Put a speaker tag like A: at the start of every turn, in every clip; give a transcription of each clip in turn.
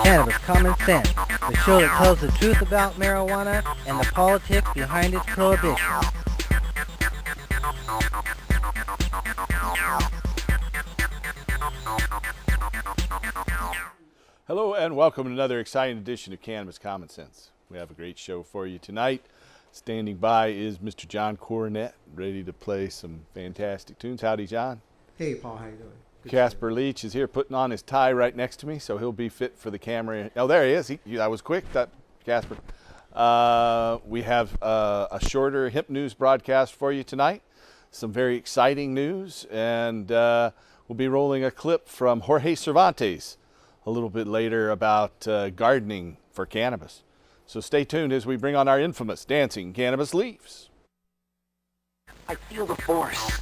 A: Cannabis Common Sense, the show that tells the truth about marijuana and the politics behind its prohibition.
B: Hello and welcome to another exciting edition of Cannabis Common Sense. We have a great show for you tonight. Standing by is Mr. John Coronet, ready to play some fantastic tunes. Howdy, John.
C: Hey, Paul, how you doing?
B: Casper Leach is here putting on his tie right next to me, so he'll be fit for the camera. Oh, there he is. That was quick, Casper. We have a shorter hemp news broadcast for you tonight. Some very exciting news, and we'll be rolling a clip from Jorge Cervantes a little bit later about gardening for cannabis. So stay tuned as we bring on our infamous Dancing Cannabis Leaves.
A: I feel the force.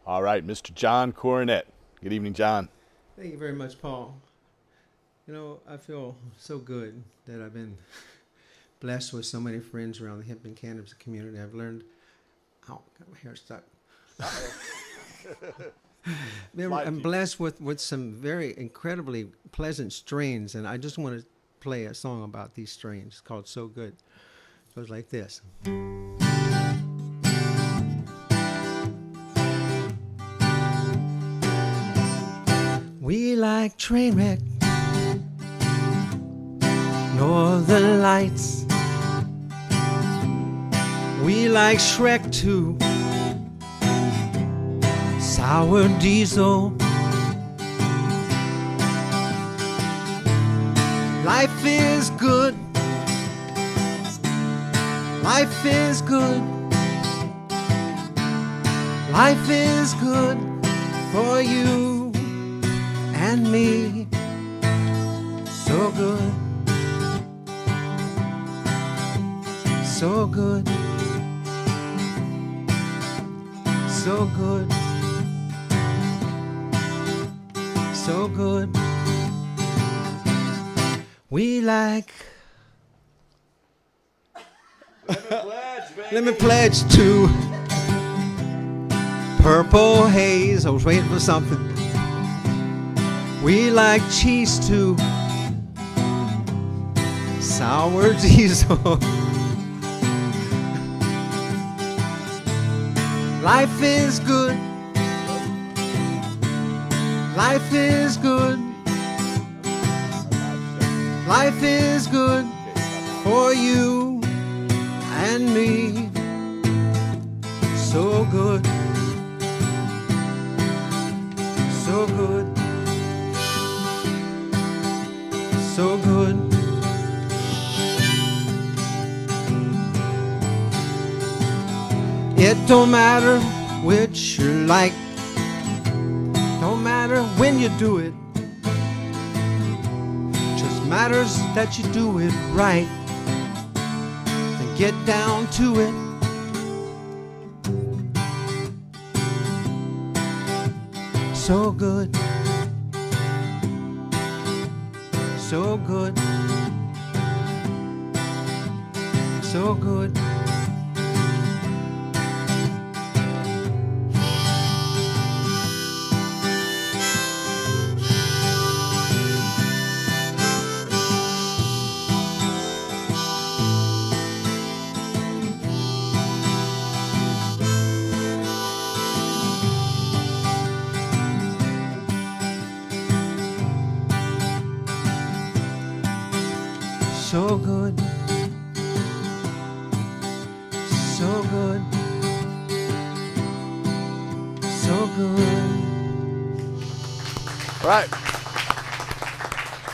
B: All right, Mr. John Coronet. Good evening, John.
C: Thank you very much, Paul. You know, I feel so good that I've been blessed with so many friends around the hemp and cannabis community. I've learned, got my hair stuck. I'm blessed with some very incredibly pleasant strains, and I just want to play a song about these strains. It's called So Good. It goes like this. We like Trainwreck, Northern Lights. We like Shrek 2, Sour Diesel. Life is good. Life is good. Life is good for you and me. So good. So good. So good. So good. We like Let me pledge to Purple Haze. I was waiting for something. We like cheese too. Sour Diesel. Life is good. Life is good. Life is good for you and me. So good. So good. So good. It don't matter which you like. Don't matter when you do it. Just matters that you do it right. Then get down to it. So good. So good. So good. So good. So good. So good.
B: All right.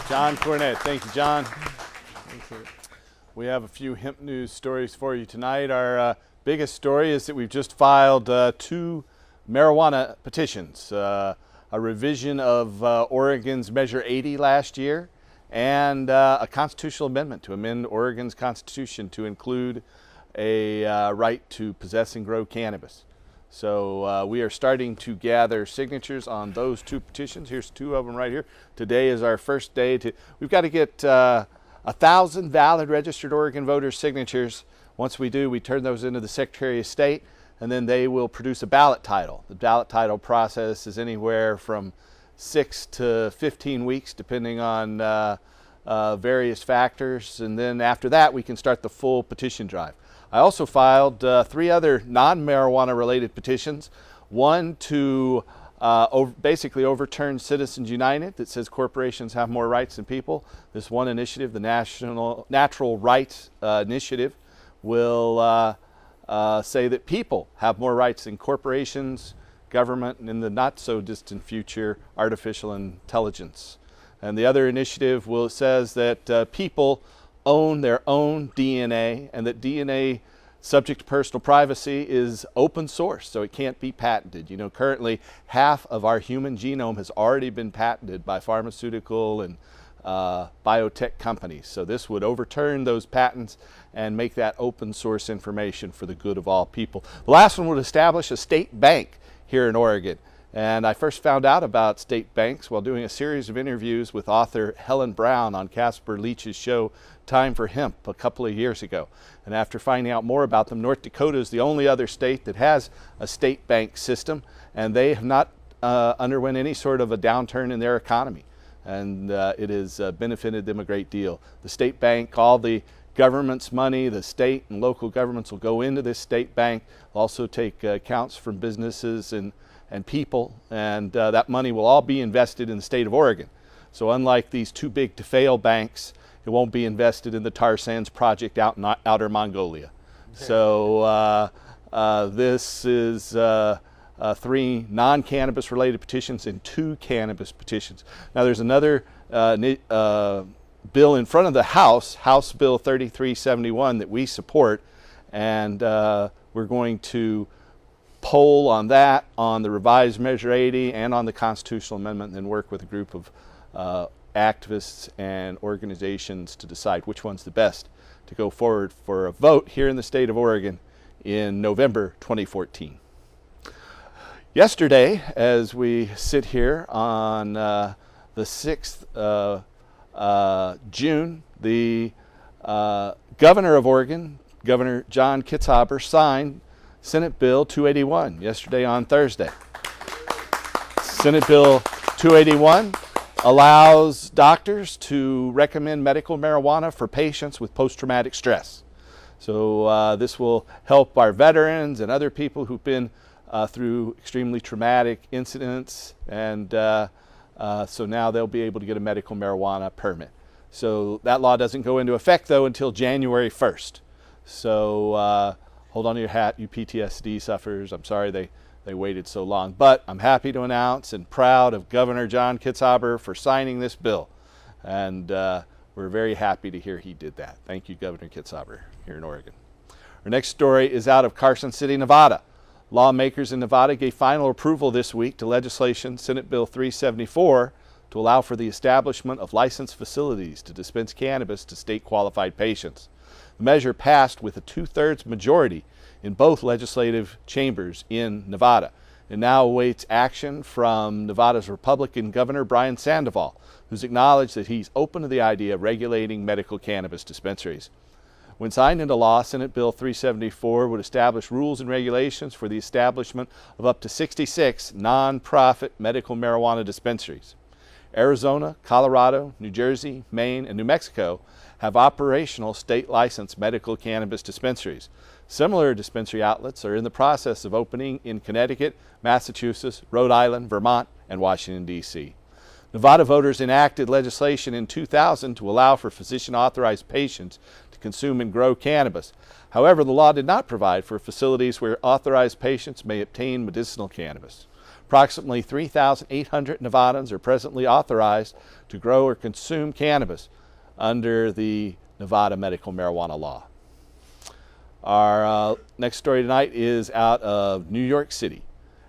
B: John Cornett. Thank you, John. We have a few hemp news stories for you tonight. Our biggest story is that we've just filed 2 marijuana petitions, a revision of Oregon's Measure 80 last year, and a constitutional amendment to amend Oregon's constitution to include a right to possess and grow cannabis. So we are starting to gather signatures on those 2 petitions. Here's 2 of them right here. Today is our first day we've got to get 1,000 valid registered Oregon voters' signatures. Once we do, we turn those into the Secretary of State, and then they will produce a ballot title. The ballot title process is anywhere from 6 to 15 weeks, depending on various factors. And then after that, we can start the full petition drive. I also filed 3 other non-marijuana related petitions. One to basically overturn Citizens United that says corporations have more rights than people. This one initiative, the Natural Rights Initiative, will say that people have more rights than corporations, government, and in the not so distant future, artificial intelligence. And the other initiative says that people own their own DNA, and that DNA subject to personal privacy is open source, so it can't be patented. You know, currently half of our human genome has already been patented by pharmaceutical and biotech companies. So this would overturn those patents and make that open source information for the good of all people. The last one would establish a state bank here in Oregon. And I first found out about state banks while doing a series of interviews with author Helen Brown on Casper Leach's show Time for Hemp a couple of years ago. And after finding out more about them, North Dakota is the only other state that has a state bank system, and they have not underwent any sort of a downturn in their economy. And it has benefited them a great deal. The state bank, all the government's money, the state and local governments will go into this state bank, also take accounts from businesses and people, and that money will all be invested in the state of Oregon. So unlike these too big to fail banks, it won't be invested in the tar sands project out in outer Mongolia. So this is 3 non-cannabis related petitions and 2 cannabis petitions. Now there's another bill in front of the House, House Bill 3371, that we support, and we're going to poll on that, on the revised Measure 80, and on the constitutional amendment, and then work with a group of activists and organizations to decide which one's the best to go forward for a vote here in the state of Oregon in November 2014. Yesterday, as we sit here on the 6th of June, the governor of Oregon, Governor John Kitzhaber, signed Senate Bill 281 yesterday on Thursday. Senate Bill 281 allows doctors to recommend medical marijuana for patients with post-traumatic stress. So this will help our veterans and other people who've been through extremely traumatic incidents, and so now they'll be able to get a medical marijuana permit. So that law doesn't go into effect though until January 1st. So hold on to your hat, you PTSD sufferers. I'm sorry they waited so long. But I'm happy to announce and proud of Governor John Kitzhaber for signing this bill. And we're very happy to hear he did that. Thank you, Governor Kitzhaber, here in Oregon. Our next story is out of Carson City, Nevada. Lawmakers in Nevada gave final approval this week to legislation, Senate Bill 374, to allow for the establishment of licensed facilities to dispense cannabis to state-qualified patients. The measure passed with a 2/3 majority in both legislative chambers in Nevada. It now awaits action from Nevada's Republican Governor Brian Sandoval, who's acknowledged that he's open to the idea of regulating medical cannabis dispensaries. When signed into law, Senate Bill 374 would establish rules and regulations for the establishment of up to 66 non-profit medical marijuana dispensaries. Arizona, Colorado, New Jersey, Maine, and New Mexico have operational state-licensed medical cannabis dispensaries. Similar dispensary outlets are in the process of opening in Connecticut, Massachusetts, Rhode Island, Vermont, and Washington, D.C. Nevada voters enacted legislation in 2000 to allow for physician-authorized patients to consume and grow cannabis. However, the law did not provide for facilities where authorized patients may obtain medicinal cannabis. Approximately 3,800 Nevadans are presently authorized to grow or consume cannabis under the Nevada medical marijuana law. Our next story tonight is out of New York City.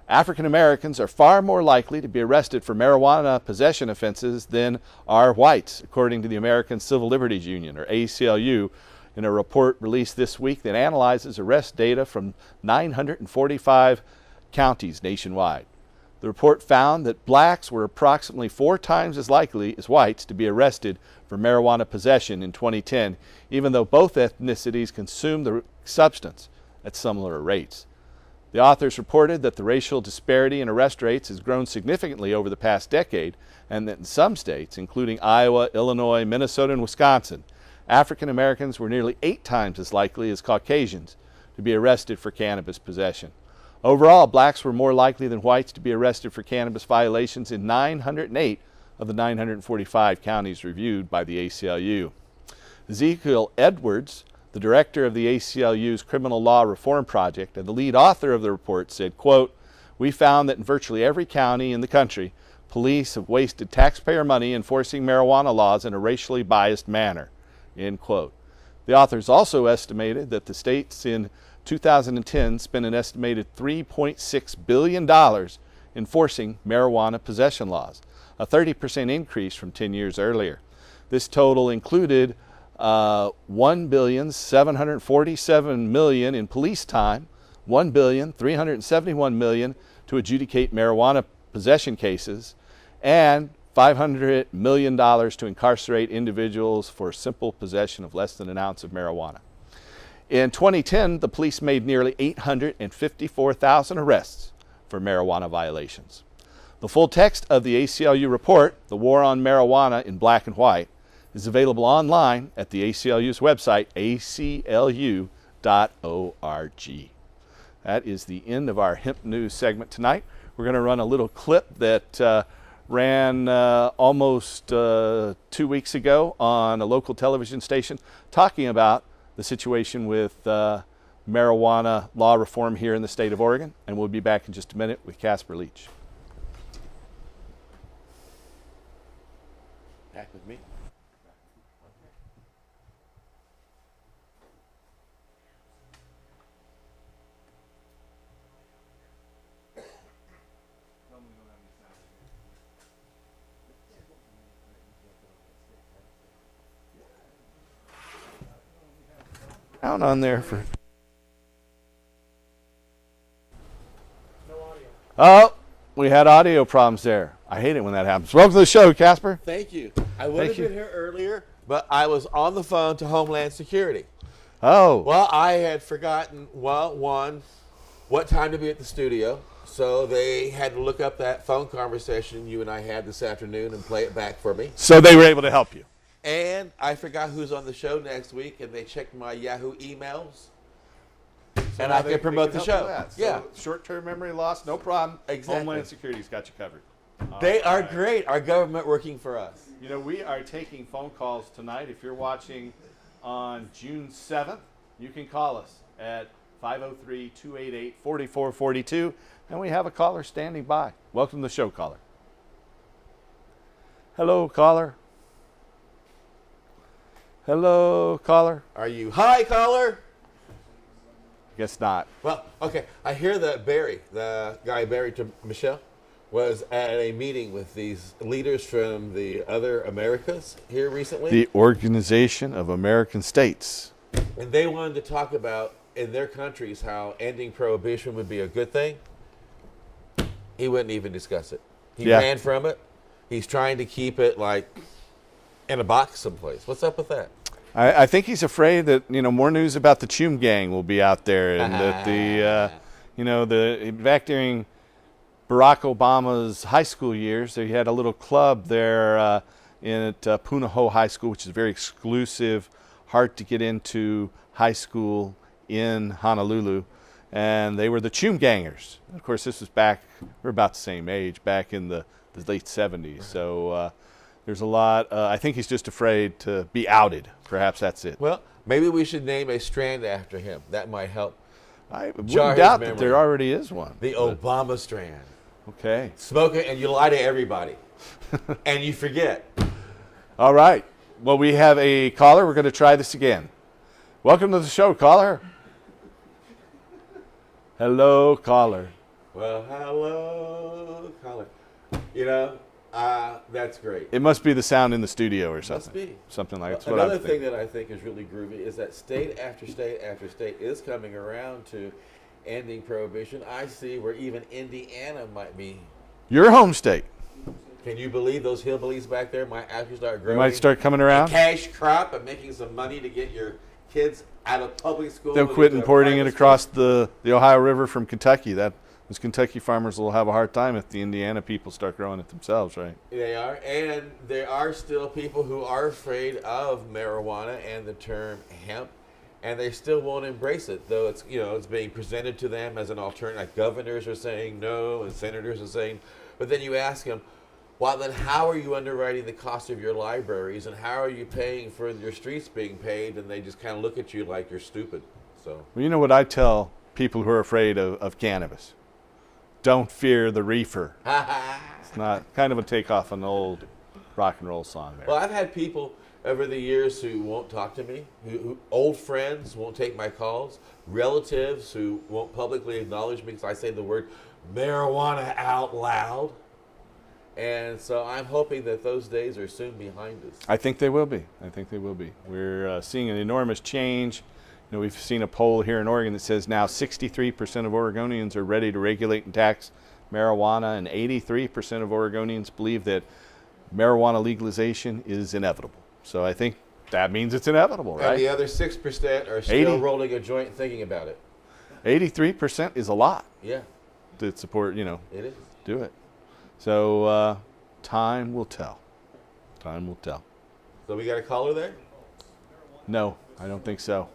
B: African Americans are far more likely to be arrested for marijuana possession offenses than are whites, according to the American Civil Liberties Union, or ACLU, in a report released this week that analyzes arrest data from 945 counties nationwide. The report found that blacks were approximately 4 times as likely as whites to be arrested for marijuana possession in 2010, even though both ethnicities consume the substance at similar rates. The authors reported that the racial disparity in arrest rates has grown significantly over the past decade, and that in some states, including Iowa, Illinois, Minnesota, and Wisconsin, African Americans were nearly 8 times as likely as Caucasians to be arrested for cannabis possession. Overall, blacks were more likely than whites to be arrested for cannabis violations in 908 of the 945 counties reviewed by the ACLU. Ezekiel Edwards, the director of the ACLU's Criminal Law Reform Project and the lead author of the report, said, quote, "We found that in virtually every county in the country, police have wasted taxpayer money enforcing marijuana laws in a racially biased manner," end quote. The authors also estimated that the states in 2010 spent an estimated $3.6 billion enforcing marijuana possession laws, a 30% increase from 10 years earlier. This total included $1,747,000,000 in police time, $1,371,000,000 to adjudicate marijuana possession cases, and $500 million to incarcerate individuals for simple possession of less than an ounce of marijuana. In 2010, the police made nearly 854,000 arrests for marijuana violations. The full text of the ACLU report, The War on Marijuana in Black and White, is available online at the ACLU's website, aclu.org. That is the end of our hemp news segment tonight. We're going to run a little clip that ran almost 2 weeks ago on a local television station talking about the situation with marijuana law reform here in the state of Oregon. And we'll be back in just a minute with Casper Leach.
D: Back with me.
B: Down on there for. Oh, we had audio problems there. I hate it when that happens. Welcome to the show, Casper.
D: Thank you. I would have
B: Thank you.
D: been here earlier, but I was on the phone to Homeland Security.
B: Oh.
D: Well, I had forgotten, one, what time to be at the studio. So they had to look up that phone conversation you and I had this afternoon and play it back for me.
B: So they were able to help you.
D: And I forgot who's on the show next week, and they checked my Yahoo emails. And I can promote the show. Yeah.
B: Short-term memory loss, no problem.
D: Exactly.
B: Homeland Security's got you covered.
D: They are great. Our government working for us.
B: You know, we are taking phone calls tonight. If you're watching on June 7th, you can call us at 503-288-4442, and we have a caller standing by. Welcome to the show, caller. Hello, caller. Hello, caller.
D: Are you hi, caller?
B: Guess not.
D: Well, okay. I hear that Barry, the guy Barry to Michelle, was at a meeting with these leaders from the other Americas here recently.
B: The Organization of American States.
D: And they wanted to talk about, in their countries, how ending prohibition would be a good thing. He wouldn't even discuss it. He ran from it. He's trying to keep it, like, in a box someplace. What's up with that?
B: I think he's afraid that, you know, more news about the Chum Gang will be out there, and that back during Barack Obama's high school years, they had a little club there at Punahou High School, which is very exclusive, hard to get into high school in Honolulu, and they were the Chum Gangers. Of course, this was back, we're about the same age, back in the late 70s, so there's a lot. I think he's just afraid to be outed. Perhaps that's it.
D: Well, maybe we should name a strand after him. That might help.
B: I wouldn't
D: jar his
B: doubt that
D: memory.
B: there already is one.
D: The Obama strand.
B: Okay.
D: Smoke it and you lie to everybody. And you forget.
B: All right. Well, we have a caller. We're going to try this again. Welcome to the show, caller. Hello, caller.
D: Well, hello, caller. That's great.
B: It must be the sound in the studio or something.
D: Must be.
B: Something like that.
D: Another thing that I think is really groovy is that state after state after state is coming around to ending prohibition. I see where even Indiana might be.
B: Your home state.
D: Can you believe those hillbillies back there might actually start
B: They
D: growing?
B: might start coming around.
D: A cash crop and making some money to get your kids out of public school.
B: They'll
D: and
B: quit
D: into
B: importing it
D: private
B: across the Ohio River from Kentucky. Those Kentucky farmers will have a hard time if the Indiana people start growing it themselves, right?
D: They are, and there are still people who are afraid of marijuana and the term hemp, and they still won't embrace it, though it's being presented to them as an alternative. Like governors are saying no, and senators are saying, but then you ask them, well, then how are you underwriting the cost of your libraries, and how are you paying for your streets being paved? And they just kind of look at you like you're stupid. So,
B: Well, you know what I tell people who are afraid of cannabis? Don't fear the reefer. It's not kind of a takeoff on an old rock and roll song there.
D: well, I've had people over the years who won't talk to me, who old friends won't take my calls, relatives who won't publicly acknowledge me because I say the word marijuana out loud. And so I'm hoping that those days are soon behind us.
B: I think they will be. We're seeing an enormous change. We've seen a poll here in Oregon that says now 63% of Oregonians are ready to regulate and tax marijuana, and 83% of Oregonians believe that marijuana legalization is inevitable. So I think that means it's inevitable, right?
D: And the other 6% are still rolling a joint and thinking about it.
B: 83% is a lot
D: Yeah,
B: to support,
D: it is.
B: do it. So time will tell. Time will tell.
D: So we got a caller there?
B: No, I don't think so.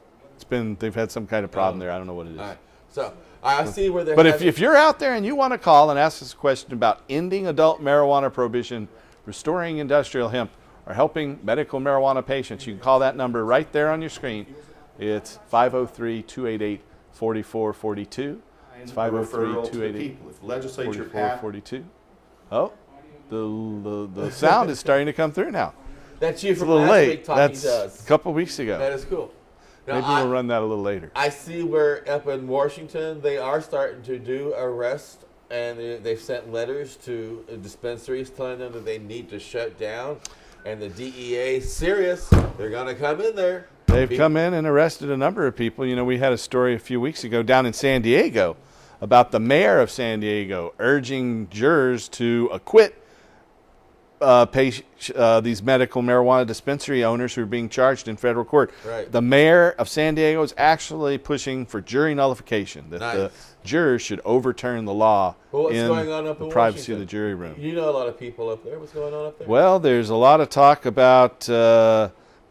B: They've had some kind of problem there. I don't know what it is.
D: All right. So I see where they're
B: But
D: having-
B: if you're out there and you want to call and ask us a question about ending adult marijuana prohibition, restoring industrial hemp, or helping medical marijuana patients, you can call that number right there on your screen. It's 503-288-4442. It's 503-288-4442. Oh, the sound is starting to come through now.
D: That's you
B: It's a
D: from
B: little
D: last
B: late.
D: week talking
B: That's
D: to
B: a
D: us.
B: couple weeks ago.
D: That is cool. Now,
B: Maybe we'll run that a little later.
D: I see where up in Washington they are starting to do arrests, and they've sent letters to dispensaries telling them that they need to shut down. And the DEA is serious. They're going to come in there.
B: They've come in and arrested a number of people. We had a story a few weeks ago down in San Diego about the mayor of San Diego urging jurors to acquit these medical marijuana dispensary owners who are being charged in federal court.
D: Right.
B: The mayor of San Diego is actually pushing for jury nullification, that
D: Nice.
B: the jurors should overturn the law
D: Well, what's
B: in
D: going on up in
B: the privacy
D: Washington?
B: of the jury room.
D: You know a lot of people up there. What's going on up there?
B: Well, there's a lot of talk about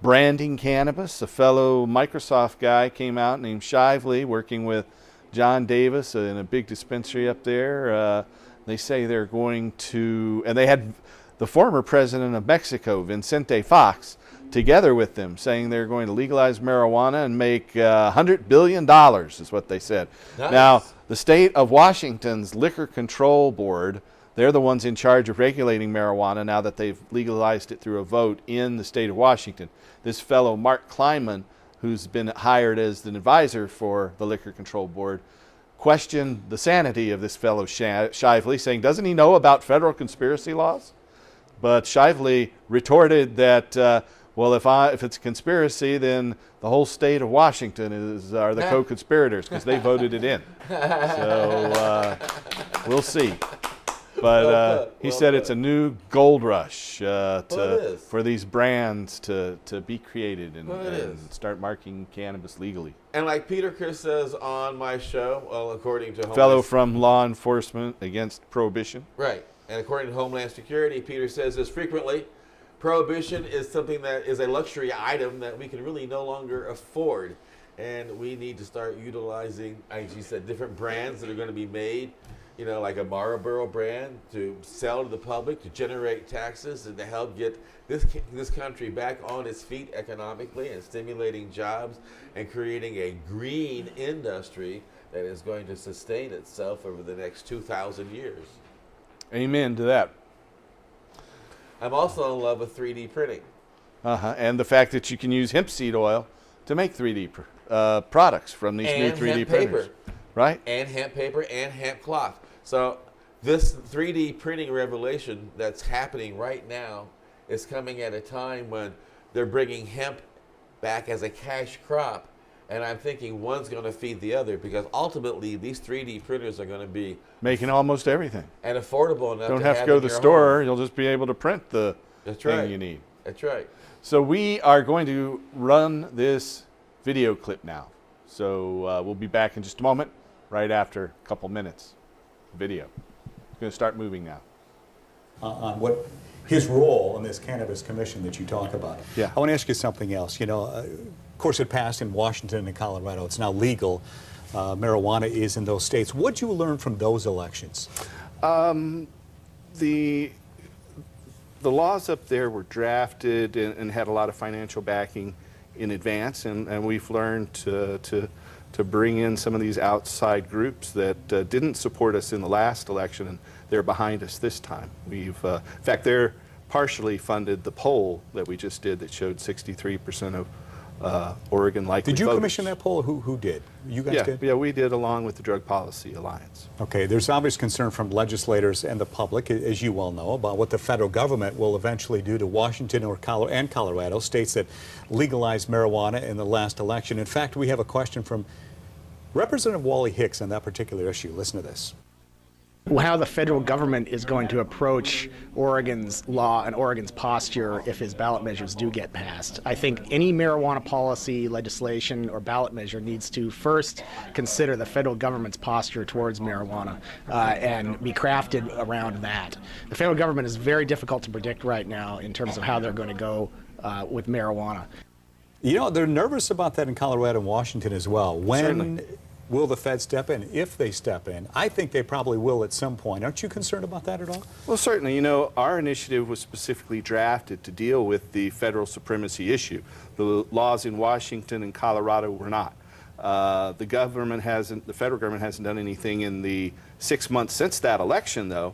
B: branding cannabis. A fellow Microsoft guy came out named Shively, working with John Davis in a big dispensary up there. They say they're going to, and they had the former president of Mexico, Vicente Fox, together with them, saying they're going to legalize marijuana and make $100 billion, is what they said.
D: Nice.
B: Now, the state of Washington's Liquor Control Board, they're the ones in charge of regulating marijuana now that they've legalized it through a vote in the state of Washington. This fellow, Mark Kleinman, who's been hired as an advisor for the Liquor Control Board, questioned the sanity of this fellow Shively, saying, doesn't he know about federal conspiracy laws? But Shively retorted that, well, if it's a conspiracy, then the whole state of Washington are the co-conspirators because they voted it in. So we'll see. But he said it's a new gold rush for these brands to be created and start marking cannabis legally.
D: And like Peter Chris says on my show, well, according to
B: Fellow from Law Enforcement Against Prohibition.
D: Right. And according to Homeland Security, Peter says this frequently, prohibition is something that is a luxury item that we can really no longer afford. And we need to start utilizing, as you said, different brands that are going to be made, like a Marlboro brand to sell to the public, to generate taxes, and to help get this country back on its feet economically and stimulating jobs and creating a green industry that is going to sustain itself over the next 2,000 years.
B: Amen to that.
D: I'm also in love with 3D printing.
B: And the fact that you can use hemp seed oil to make 3D products from these new 3D
D: hemp
B: printers.
D: Paper.
B: Right?
D: And hemp paper and hemp cloth. So this 3D printing revelation that's happening right now is coming at a time when they're bringing hemp back as a cash crop. And I'm thinking one's going to feed the other, because ultimately these 3D printers are going to be
B: making almost everything.
D: and affordable enough.
B: Don't
D: to
B: have to go to
D: in
B: the
D: your
B: store.
D: home.
B: You'll just be able to print the
D: That's
B: thing
D: right.
B: you need.
D: That's right.
B: So we are going to run this video clip now. So we'll be back in just a moment, right after a couple minutes video. It's going to start moving now.
E: On what his role in this cannabis commission that you talk about.
B: Yeah.
E: I want to ask you something else. You know, of course it passed in Washington and Colorado. It's now legal. Marijuana is in those states. What did you learn from those elections?
B: The laws up there were drafted and had a lot of financial backing in advance, and we've learned to bring in some of these outside groups that didn't support us in the last election, and they're behind us this time. We've, in fact, they're partially funded the poll that we just did that showed 63% of Oregon likely
E: Did you
B: voters.
E: commission that poll? Who did? You guys did?
B: Yeah, we did, along with the Drug Policy Alliance.
E: Okay, there's obvious concern from legislators and the public, as you well know, about what the federal government will eventually do to Washington or Colorado, states that legalized marijuana in the last election. In fact, we have a question from Representative Wally Hicks on that particular issue. Listen to this.
F: How the federal government is going to approach Oregon's law and Oregon's posture if his ballot measures do get passed. I think any marijuana policy, legislation, or ballot measure needs to first consider the federal government's posture towards marijuana and be crafted around that. The federal government is very difficult to predict right now in terms of how they're going to go with marijuana.
E: You know, they're nervous about that in Colorado and Washington as well. When
B: Certainly.
E: will the Fed step in? If they step in, I think they probably will at some point. Aren't you concerned about that at all?
B: Well, certainly. You know, our initiative was specifically drafted to deal with the federal supremacy issue. The laws in Washington and Colorado were not. The federal government hasn't done anything in the 6 months since that election, though.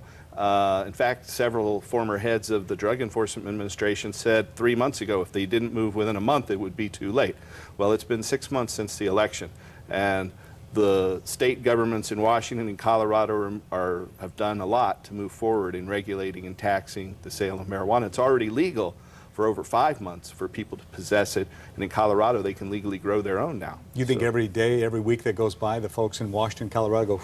B: In fact, several former heads of the Drug Enforcement Administration said 3 months ago if they didn't move within a month, it would be too late. Well, it's been 6 months since the election, and the state governments in Washington and Colorado have done a lot to move forward in regulating and taxing the sale of marijuana. It's already legal for over 5 months for people to possess it, and in Colorado they can legally grow their own now.
E: You think every day, every week that goes by, the folks in Washington, Colorado go,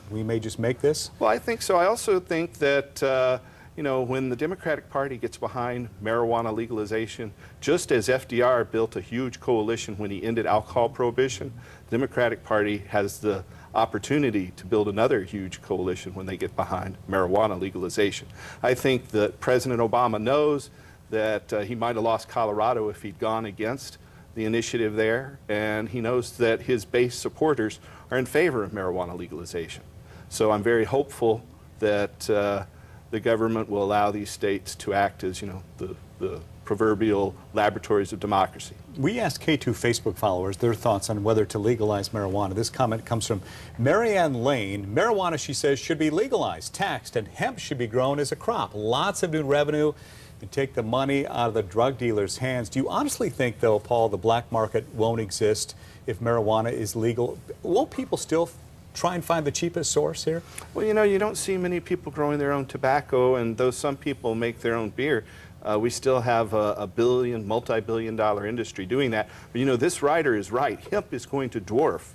E: we may just make this?
B: Well, I think so. I also think that you know, when the Democratic Party gets behind marijuana legalization, just as FDR built a huge coalition when he ended alcohol prohibition, the Democratic Party has the opportunity to build another huge coalition when they get behind marijuana legalization. I think that President Obama knows that he might have lost Colorado if he'd gone against the initiative there, and he knows that his base supporters are in favor of marijuana legalization. So I'm very hopeful that the government will allow these states to act as, you know, the proverbial laboratories of democracy.
E: We asked K2 Facebook followers their thoughts on whether to legalize marijuana. This comment comes from Marianne Lane. Marijuana, she says, should be legalized, taxed, and hemp should be grown as a crop. Lots of new revenue and take the money out of the drug dealers' hands. Do you honestly think, though, Paul, the black market won't exist if marijuana is legal? Won't people still try and find the cheapest source here?
B: Well, you know, you don't see many people growing their own tobacco, and though some people make their own beer, we still have a multi-billion-dollar industry doing that. But, you know, this writer is right. Hemp is going to dwarf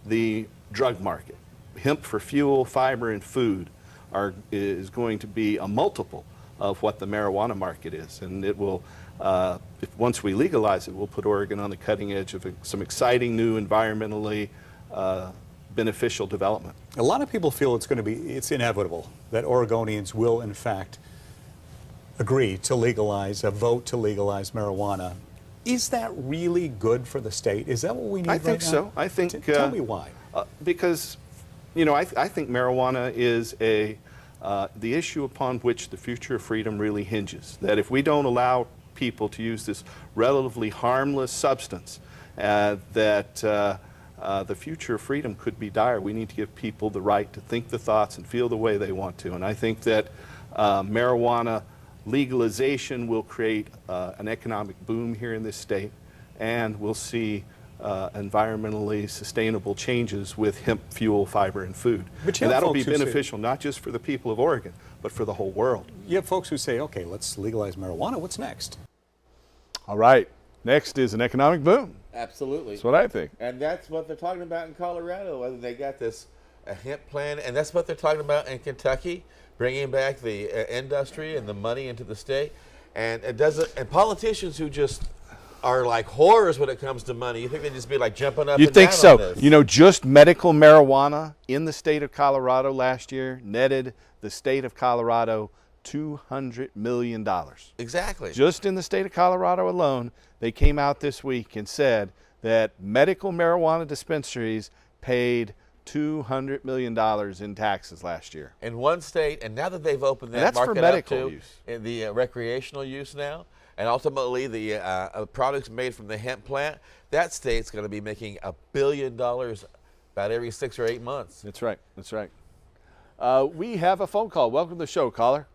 B: the drug market. Hemp for fuel, fiber, and food is going to be a multiple of what the marijuana market is. And it will, once we legalize it, we'll put Oregon on the cutting edge of some exciting new environmentally beneficial development.
E: A lot of people feel it's inevitable that Oregonians will, in fact, agree to legalize, vote to legalize marijuana. Is that really good for the state? Is that what we need right now?
B: I think so. I think.
E: Tell me why.
B: Because, you know, I think marijuana is the issue upon which the future of freedom really hinges. That if we don't allow people to use this relatively harmless substance, the future of freedom could be dire. We need to give people the right to think the thoughts and feel the way they want to. And I think that marijuana legalization will create an economic boom here in this state, and we'll see environmentally sustainable changes with hemp fuel, fiber, and food.
E: But
B: and
E: have
B: that'll be
E: folks who say-
B: beneficial not just for the people of Oregon, but for the whole world.
E: You have folks who say, okay, let's legalize marijuana. What's next?
B: All right. Next is an economic boom.
D: Absolutely.
B: That's what I think.
D: And that's what they're talking about in Colorado, whether they got this a hemp plan, and that's what they're talking about in Kentucky, bringing back the industry and the money into the state. And it doesn't. And politicians who just are like whores when it comes to money, you think they'd just be like jumping up?
B: You
D: and
B: think
D: down
B: so?
D: on this.
B: You know, just medical marijuana in the state of Colorado last year netted the state of Colorado $200 million.
D: Exactly.
B: Just in the state of Colorado alone, they came out this week and said that medical marijuana dispensaries paid $200 million in taxes last year.
D: In one state, and now that they've opened that
B: And that's for
D: market
B: medical
D: up to
B: use.
D: in the recreational use now, and ultimately the products made from the hemp plant, that state's going to be making $1 billion about every 6 or 8 months.
B: That's right. That's right. We have a phone call. Welcome to the show, caller.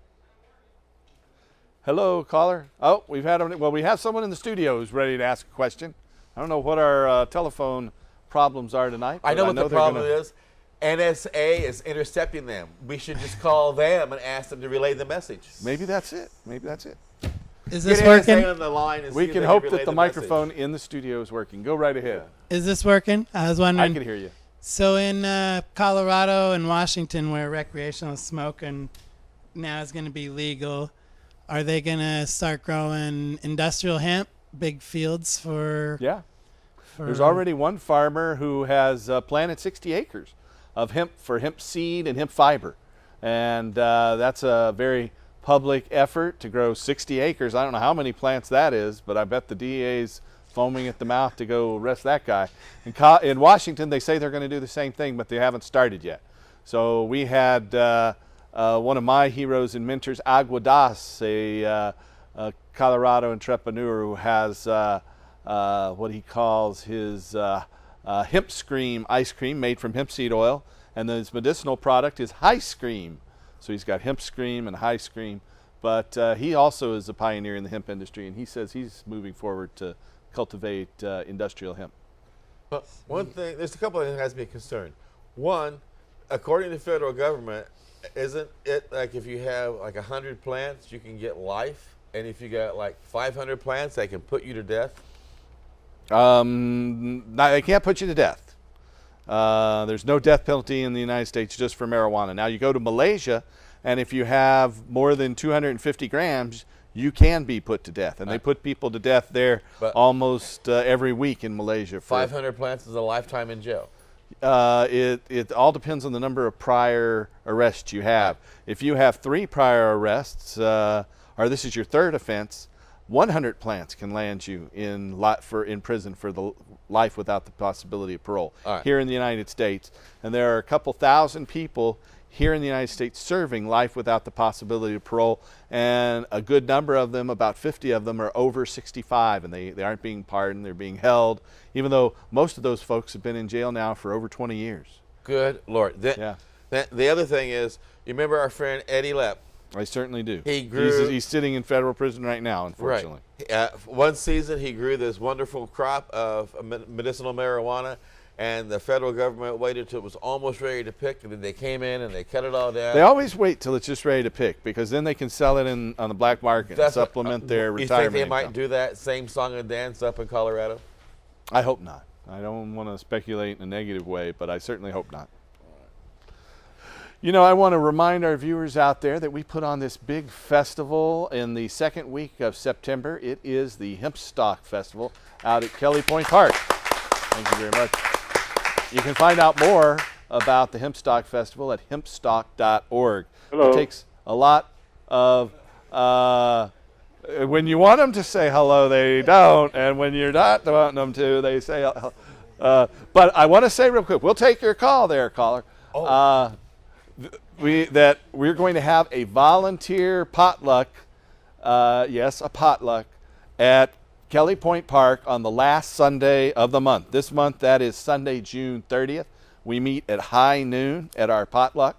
B: Hello, caller. Oh, we have someone in the studio who's ready to ask a question. I don't know what our telephone problems are tonight.
D: I
B: but
D: know what the
B: they're
D: problem
B: gonna-
D: is. NSA is intercepting them. We should just call them and ask them to relay the message.
B: Maybe that's it. Maybe that's it.
G: Is
D: Get
G: this
D: NSA
G: working?
D: on the line and
B: We
D: see if
B: can
D: they
B: hope
D: relay
B: that the
D: message.
B: microphone in the studio is working. Go right ahead.
G: Is this working? I was
B: I
G: wondering.
B: can hear you.
G: So in Colorado and Washington, where recreational smoking now is going to be legal, are they going to start growing industrial hemp, big fields for?
B: Yeah.
G: for
B: There's already one farmer who has planted 60 acres of hemp for hemp seed and hemp fiber. And that's a very public effort to grow 60 acres. I don't know how many plants that is, but I bet the DA's foaming at the mouth to go arrest that guy. In Washington, they say they're going to do the same thing, but they haven't started yet. So we had one of my heroes and mentors, Aguadas, a Colorado entrepreneur who has what he calls his hemp scream ice cream made from hemp seed oil, and then his medicinal product is High Scream. So he's got hemp scream and High Scream, but he also is a pioneer in the hemp industry, and he says he's moving forward to cultivate industrial hemp.
D: But one thing, there's a couple of things that has to be concerned. One, according to the federal government, isn't it like if you have like 100 plants, you can get life, and if you got like 500 plants, they can put you to death?
B: They can't put you to death. There's no death penalty in the United States just for marijuana. Now you go to Malaysia, and if you have more than 250 grams, you can be put to death. And they put people to death there
D: But-
B: almost every week in Malaysia. For
D: 500 plants is a lifetime in jail.
B: It all depends on the number of prior arrests you have. If you have 3 prior arrests, or this is your 3rd offense, 100 plants can land you in prison for the life without the possibility of parole
D: All right.
B: here in the United States. And there are a couple thousand people here in the United States serving life without the possibility of parole, and a good number of them, about 50 of them, are over 65, and they aren't being pardoned, they're being held, even though most of those folks have been in jail now for over 20 years.
D: Good Lord.
B: Yeah.
D: The other thing is, you remember our friend Eddie Lepp?
B: I certainly do.
D: He grew-
B: He's sitting in federal prison right now, unfortunately.
D: Right. One season, he grew this wonderful crop of medicinal marijuana, and the federal government waited till it was almost ready to pick, and then they came in and they cut it all down.
B: They always wait till it's just ready to pick, because then they can sell it on the black market and
D: That's what-
B: supplement their
D: You think
B: retirement
D: they might
B: income.
D: do that same song and dance up in Colorado?
B: I hope not. I don't want to speculate in a negative way, but I certainly hope not. You know, I want to remind our viewers out there that we put on this big festival in the 2nd week of September. It is the Hempstock Festival out at Kelly Point Park. Thank you very much. You can find out more about the Hempstock Festival at hempstock.org.
H: Hello.
B: It takes a lot of, when you want them to say hello, they don't, and when you're not wanting them to, they say, but I want to say real quick, we'll take your call there, caller. We're going to have a volunteer potluck, yes, a potluck, at Kelly Point Park on the last Sunday of the month. This month, that is Sunday, June 30th. We meet at high noon at our potluck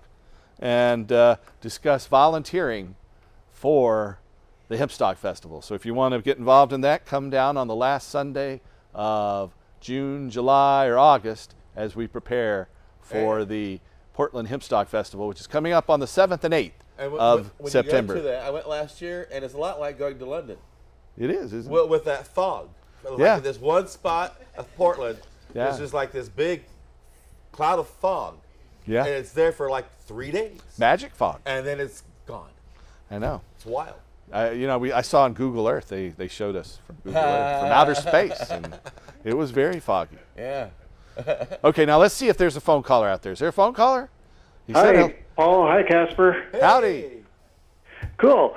B: and discuss volunteering for the Hemp Stock Festival. So if you want to get involved in that, come down on the last Sunday of June, July, or August as we prepare for the Portland Hemp Stock Festival, which is coming up on the 7th and 8th of September.
D: You go to that, I went last year, and it's a lot like going to London.
B: It is, isn't
D: it? With that fog.
B: Yeah.
D: Like this one spot of Portland, there's just like this big cloud of fog.
B: Yeah.
D: And it's there for like 3 days.
B: Magic fog.
D: And then it's gone.
B: I know.
D: It's wild.
B: I saw on Google Earth, they showed us from Google Earth, from outer space, and it was very foggy.
D: Yeah.
B: Okay, now let's see if there's a phone caller out there. Is there a phone caller?
H: Hi, Paul. Hi, Casper.
B: Hey. Howdy.
H: Cool.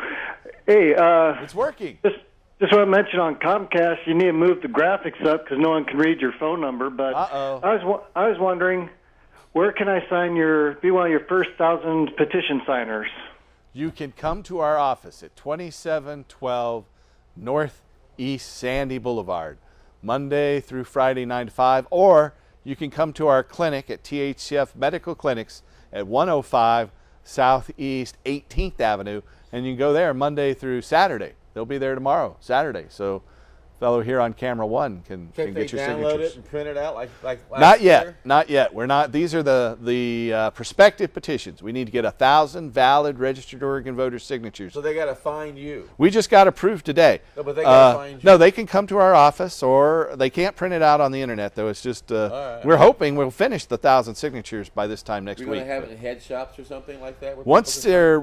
H: Hey,
B: it's working.
H: Just want to mention on Comcast, you need to move the graphics up because no one can read your phone number. But I was wondering, where can I be one of your first 1,000 petition signers?
B: You can come to our office at 2712 Northeast Sandy Boulevard, Monday through Friday, 9 to 5, or you can come to our clinic at THCF Medical Clinics at 105 Southeast 18th Avenue, and you can go there Monday through Saturday. They'll be there tomorrow, Saturday. So fellow here on camera one can get your signatures.
D: Download it and print it out like last
B: Not yet.
D: year?
B: Not yet. We're not. These are the prospective petitions. We need to get 1,000 valid registered Oregon voter signatures.
D: So they got to find you.
B: We just got approved today.
D: No, but they got to find you.
B: No, they can come to our office, or they can't print it out on the internet, though. It's just we're hoping we'll finish the 1,000 signatures by this time next week.
D: We're going to have it in head shops or something like that?
B: Once they're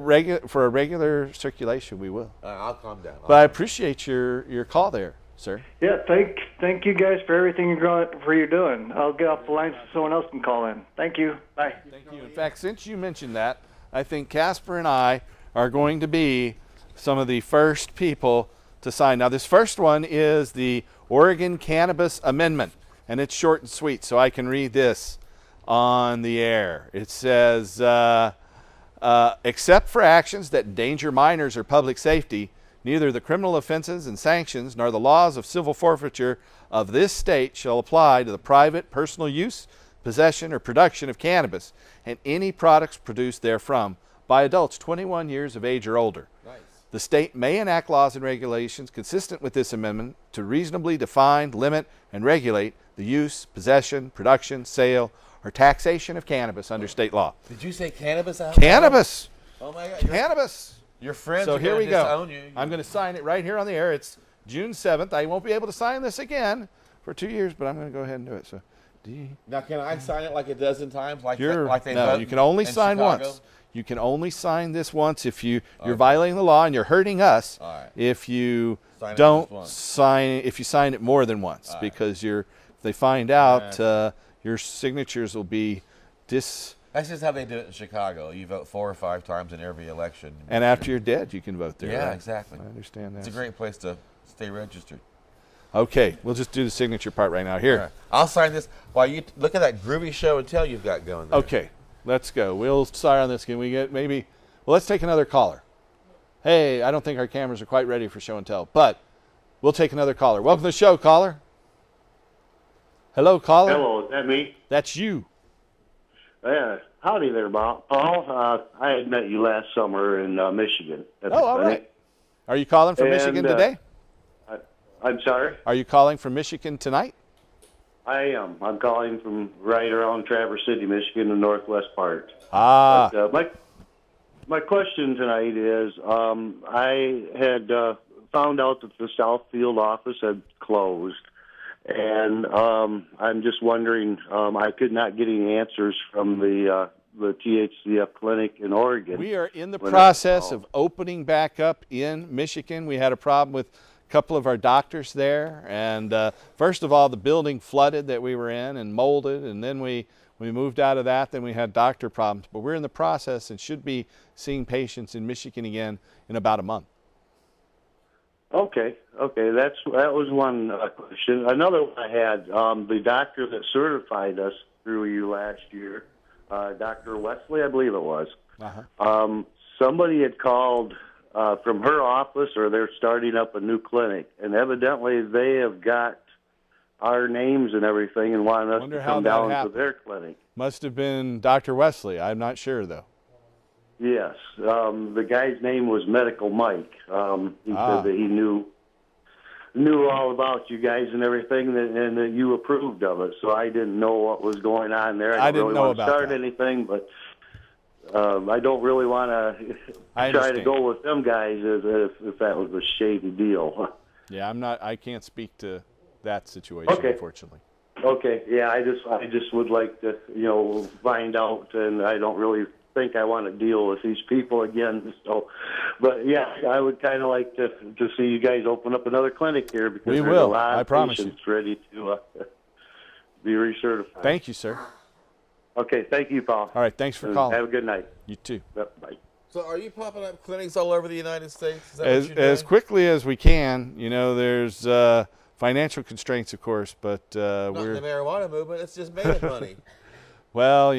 B: for a regular circulation, we will.
D: I'll calm down.
B: But I appreciate your call there, sir.
H: Yeah, thank you guys for everything you're doing. I'll get off the line so someone else can call in. Thank you. Bye.
B: Thank you. In fact, since you mentioned that, I think Casper and I are going to be some of the first people to sign. Now, this first one is the Oregon Cannabis Amendment, and it's short and sweet, so I can read this on the air. It says, except for actions that endanger minors or public safety, neither the criminal offenses and sanctions nor the laws of civil forfeiture of this state shall apply to the private, personal use, possession, or production of cannabis and any products produced therefrom by adults 21 years of age or older.
D: Nice.
B: The state may enact laws and regulations consistent with this amendment to reasonably define, limit, and regulate the use, possession, production, sale, or taxation of cannabis under state law.
D: Did you say cannabis out
B: Cannabis!
D: Oh my God.
B: Cannabis!
D: Your friends
B: So
D: are
B: here
D: going
B: we
D: to
B: go.
D: disown you.
B: I'm going to sign it right here on the air. It's June 7th. I won't be able to sign this again for 2 years, but I'm going to go ahead and do it. So,
D: Now, can I sign it like a dozen times? Like they
B: no,
D: vote
B: you can only
D: in
B: sign
D: Chicago?
B: once. You can only sign this once if you're violating the law and you're hurting us.
D: All right.
B: If you
D: Sign it
B: don't
D: just once.
B: if you sign it more than once,
D: All right.
B: because if they find out, your signatures will be
D: That's just how they do it in Chicago. You vote 4 or 5 times in every election.
B: And after you're dead, you can vote there.
D: Yeah,
B: right?
D: exactly.
B: I understand that.
D: It's a great place to stay registered.
B: Okay, we'll just do the signature part right now. Here.
D: All right. I'll sign this while you look at that groovy show and tell you've got going there.
B: Okay, let's go. We'll start on this. Can we get let's take another caller. Hey, I don't think our cameras are quite ready for show and tell, but we'll take another caller. Welcome to the show, caller. Hello, caller.
I: Hello, is that me?
B: That's you.
I: Yeah. Howdy there, Paul. I had met you last summer in Michigan.
B: All right. Are you calling from Michigan today?
I: I'm sorry?
B: Are you calling from Michigan tonight?
I: I am. I'm calling from right around Traverse City, Michigan, the northwest part.
B: Ah.
I: But, my question tonight is, I had found out that the Southfield office had closed, and I'm just wondering, I could not get any answers from the THCF clinic in Oregon.
B: We are in the process of opening back up in Michigan. We had a problem with a couple of our doctors there, and first of all, the building flooded that we were in and molded, and then we moved out of that. Then we had doctor problems, but we're in the process and should be seeing patients in Michigan again in about a month.
I: Okay, that was one question. Another one I had, the doctor that certified us through you last year, Dr. Wesley, I believe it was. Somebody had called from her office, or they're starting up a new clinic, and evidently they have got our names and everything and wanted us to come down to their clinic.
B: Must have been Dr. Wesley. I'm not sure, though.
I: Yes. The guy's name was Medical Mike. He said that he knew all about you guys and everything, and that you approved of it. So I didn't know what was going on there. I
B: didn't
I: really
B: know
I: want to
B: about
I: start
B: that.
I: anything, but I don't really want to try to go with them guys if that was a shady deal.
B: Yeah, I can't speak to that situation, unfortunately.
I: Okay. Yeah, I just would like to, find out, and I don't really think I want to deal with these people again. So, but yeah, I would kind of like to see you guys open up another clinic here, because
B: We
I: there's
B: will.
I: a lot
B: I
I: of
B: promise you.
I: patients ready to be recertified.
B: Thank you, sir.
I: Okay, thank you, Paul.
B: All right, thanks for calling.
I: Have a good night.
B: You too.
I: Yep, bye.
D: So are you popping up clinics all over the United States? Is that what you're doing?
B: As quickly as we can. There's financial constraints, of course, but
D: Not in the marijuana movement. It's just made money.
B: Well,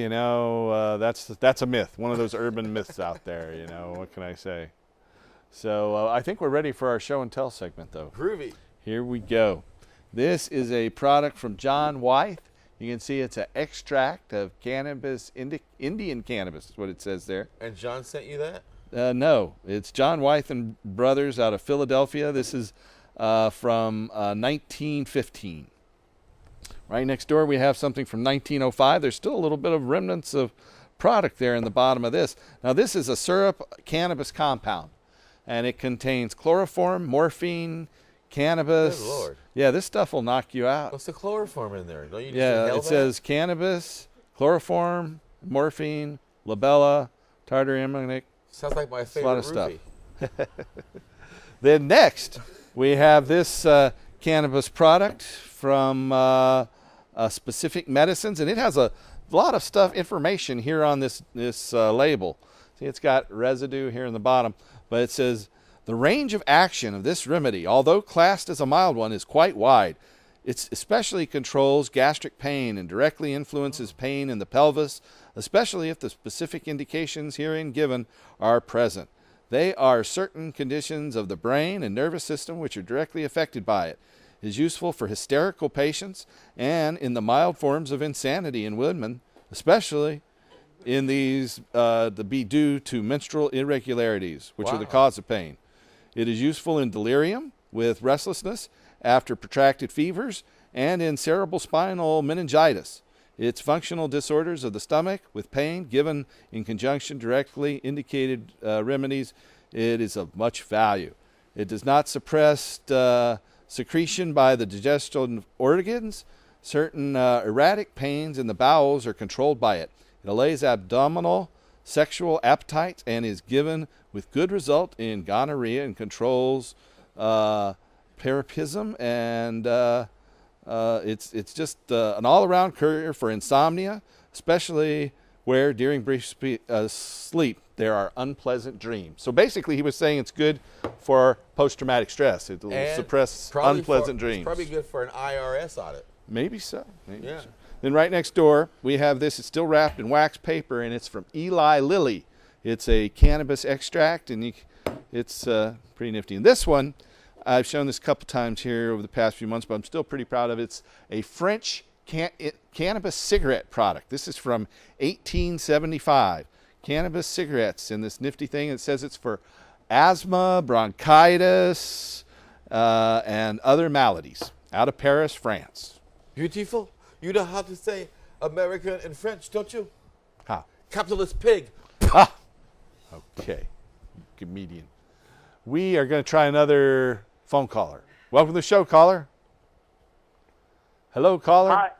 B: that's a myth. One of those urban myths out there. What can I say? So I think we're ready for our show and tell segment, though.
D: Groovy.
B: Here we go. This is a product from John Wythe. You can see it's an extract of cannabis, Indian cannabis is what it says there.
D: And John sent you that?
B: No, it's John Wythe and Brothers out of Philadelphia. This is from 1915. Right next door we have something from 1905. There's still a little bit of remnants of product there in the bottom of this. Now this is a syrup cannabis compound, and it contains chloroform, morphine, cannabis.
D: Good Lord.
B: Yeah, this stuff will knock you out.
D: What's the chloroform in there? Don't you just
B: Yeah,
D: inhale
B: it says cannabis, chloroform, morphine, labella, tartaric.
D: Sounds like my
B: A
D: favorite
B: lot of stuff.
D: roofie.
B: Then next, we have this cannabis product from Specific Medicines, and it has a lot of information here on this label. See, it's got residue here in the bottom, but it says, the range of action of this remedy, although classed as a mild one, is quite wide. It especially controls gastric pain and directly influences pain in the pelvis, especially if the specific indications herein given are present. They are certain conditions of the brain and nervous system which are directly affected by it. It is useful for hysterical patients and in the mild forms of insanity in women, especially in these be due to menstrual irregularities, which are the cause of pain. It is useful in delirium with restlessness after protracted fevers and in cerebrospinal meningitis. Its functional disorders of the stomach with pain given in conjunction directly indicated remedies. It is of much value. It does not suppress secretion by the digestive organs. Certain erratic pains in the bowels are controlled by it. It allays abdominal sexual appetite and is given with good result in gonorrhea and controls priapism, and it's just an all-around courier for insomnia, especially where during brief sleep there are unpleasant dreams. So basically he was saying it's good for post-traumatic stress. It will suppress unpleasant dreams.
D: It's probably good for an IRS audit.
B: Maybe so. Maybe
D: Yeah.
B: so. Then right next door we have this. It's still wrapped in wax paper, and it's from Eli Lilly. It's a cannabis extract, and it's pretty nifty. And this one, I've shown this a couple times here over the past few months, but I'm still pretty proud of it. It's a French cannabis cigarette product. This is from 1875. Cannabis cigarettes in this nifty thing. It says it's for asthma, bronchitis, and other maladies. Out of Paris, France.
D: Beautiful. You know how to say American in French, don't you?
B: How?
D: Capitalist pig.
B: Ah! Okay, comedian. We are going to try another phone caller. Welcome to the show, caller. Hello, caller.
J: Hi.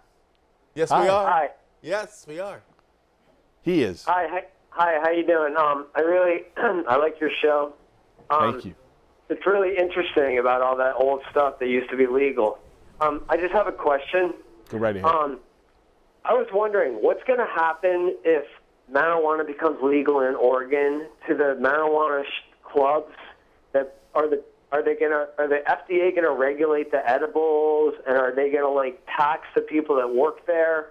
D: Yes,
B: Hi.
D: we are.
J: Hi.
D: Yes, we are.
B: He is.
J: Hi. How you doing? I really I like your show.
B: Thank you.
J: It's really interesting about all that old stuff that used to be legal. I just have a question.
B: Go right ahead.
J: I was wondering what's going to happen if marijuana becomes legal in Oregon to the marijuana clubs. That are the FDA going to regulate the edibles, and are they going to like tax the people that work there?